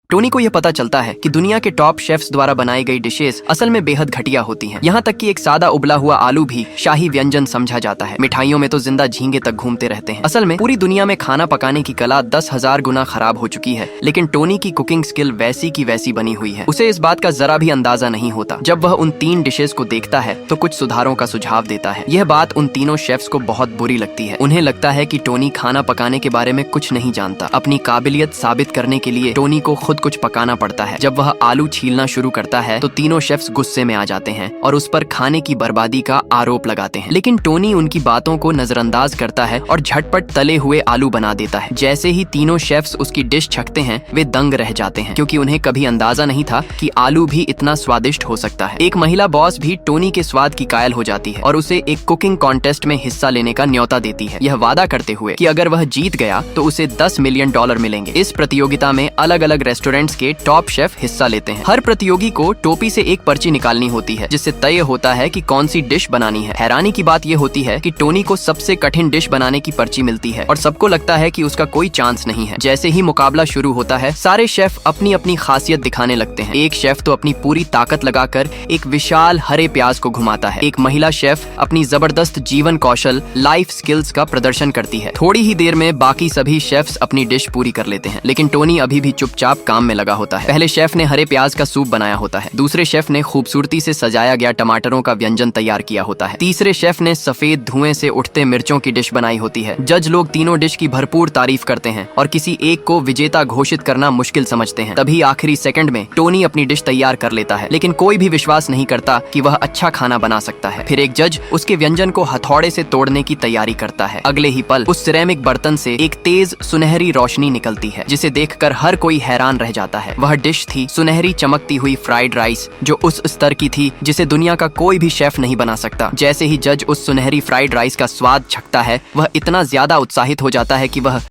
Tony को यह पता चलता है कि दुनिया के टॉप शेफ्स द्वारा बनाई गई डिशेस असल में बेहद घटिया होती हैं। यहाँ तक कि एक सादा उबला हुआ आलू भी शाही व्यंजन समझा जाता है। मिठाइयों में तो जिंदा झींगे तक घूमते रहते हैं। असल में पूरी दुनिया में खाना पकाने की कला 10,000 गुना खराब हो चुकी है, लेकिन टोनी की कुकिंग स्किल वैसी की वैसी बनी हुई है। उसे इस बात का जरा भी अंदाजा नहीं होता। जब वह उन 3 डिशेस को देखता है तो कुछ सुधारों का सुझाव देता है। यह बात उन तीनों शेफ्स को बहुत बुरी लगती है। उन्हें लगता है कि टोनी खाना पकाने के बारे में कुछ नहीं जानता। अपनी काबिलियत साबित करने के लिए टोनी को खुद कुछ पकाना पड़ता है। जब वह आलू छीलना शुरू करता है तो तीनों शेफ्स गुस्से में आ जाते हैं और उस पर खाने की बर्बादी का आरोप लगाते हैं, लेकिन टोनी उनकी बातों को नजरअंदाज करता है और झटपट तले हुए आलू बना देता है। जैसे ही तीनों शेफ्स उसकी डिश छकते हैं वे दंग रह जाते हैं, क्योंकि उन्हें कभी अंदाजा नहीं था कि आलू भी इतना स्वादिष्ट हो सकता है। एक महिला बॉस भी टोनी के स्वाद की कायल हो जाती है और उसे एक कुकिंग कॉन्टेस्ट में हिस्सा लेने का न्योता देती है, यह वादा करते हुए कि अगर वह जीत गया तो उसे $10 मिलियन मिलेंगे। इस प्रतियोगिता में अलग अलग रेस्टोरेंट्स के टॉप शेफ हिस्सा लेते हैं। हर प्रतियोगी को टोपी से एक पर्ची निकालनी होती है, जिससे तय होता है कि कौन सी डिश बनानी है। हैरानी की बात यह होती है कि टोनी को सबसे कठिन डिश बनाने की पर्ची मिलती है और सबको लगता है कि उसका कोई चांस नहीं है। जैसे ही मुकाबला शुरू होता है सारे शेफ अपनी अपनी खासियत दिखाने लगते हैं। एक शेफ तो अपनी पूरी ताकत लगाकर एक विशाल हरे प्याज को घुमाता है। एक महिला शेफ अपनी जबरदस्त जीवन कौशल लाइफ स्किल्स का प्रदर्शन करती है। थोड़ी ही देर में बाकी सभी शेफ्स अपनी डिश पूरी कर लेते हैं, लेकिन टोनी अभी भी चुपचाप काम में लगा होता है। पहले शेफ ने हरे प्याज का सूप बनाया होता है, दूसरे शेफ ने खूबसूरती से सजाया गया टमाटरों का व्यंजन तैयार किया होता है, तीसरे शेफ ने सफेद धुएं से उठते मिर्चों की डिश बनाई होती है। जज लोग तीनों डिश की भरपूर तारीफ करते हैं और किसी एक को विजेता घोषित करना मुश्किल समझते हैं। तभी आखिरी सेकंड में टोनी अपनी डिश तैयार कर लेता है, लेकिन कोई भी विश्वास नहीं करता कि वह अच्छा खाना बना सकता है। फिर एक जज उसके व्यंजन को हथौड़े से तोड़ने की तैयारी करता है। अगले ही पल उस सिरेमिक बर्तन से एक तेज सुनहरी रोशनी निकलती है, जिसे देखकर हर कोई हैरान रह जाता है। वह डिश थी सुनहरी चमकती हुई फ्राइड राइस, जो उस स्तर की थी जिसे दुनिया का कोई भी शेफ नहीं बना सकता। जैसे ही जज उस सुनहरी फ्राइड राइस का स्वाद चखता है वह इतना ज्यादा उत्साहित हो जाता है कि वह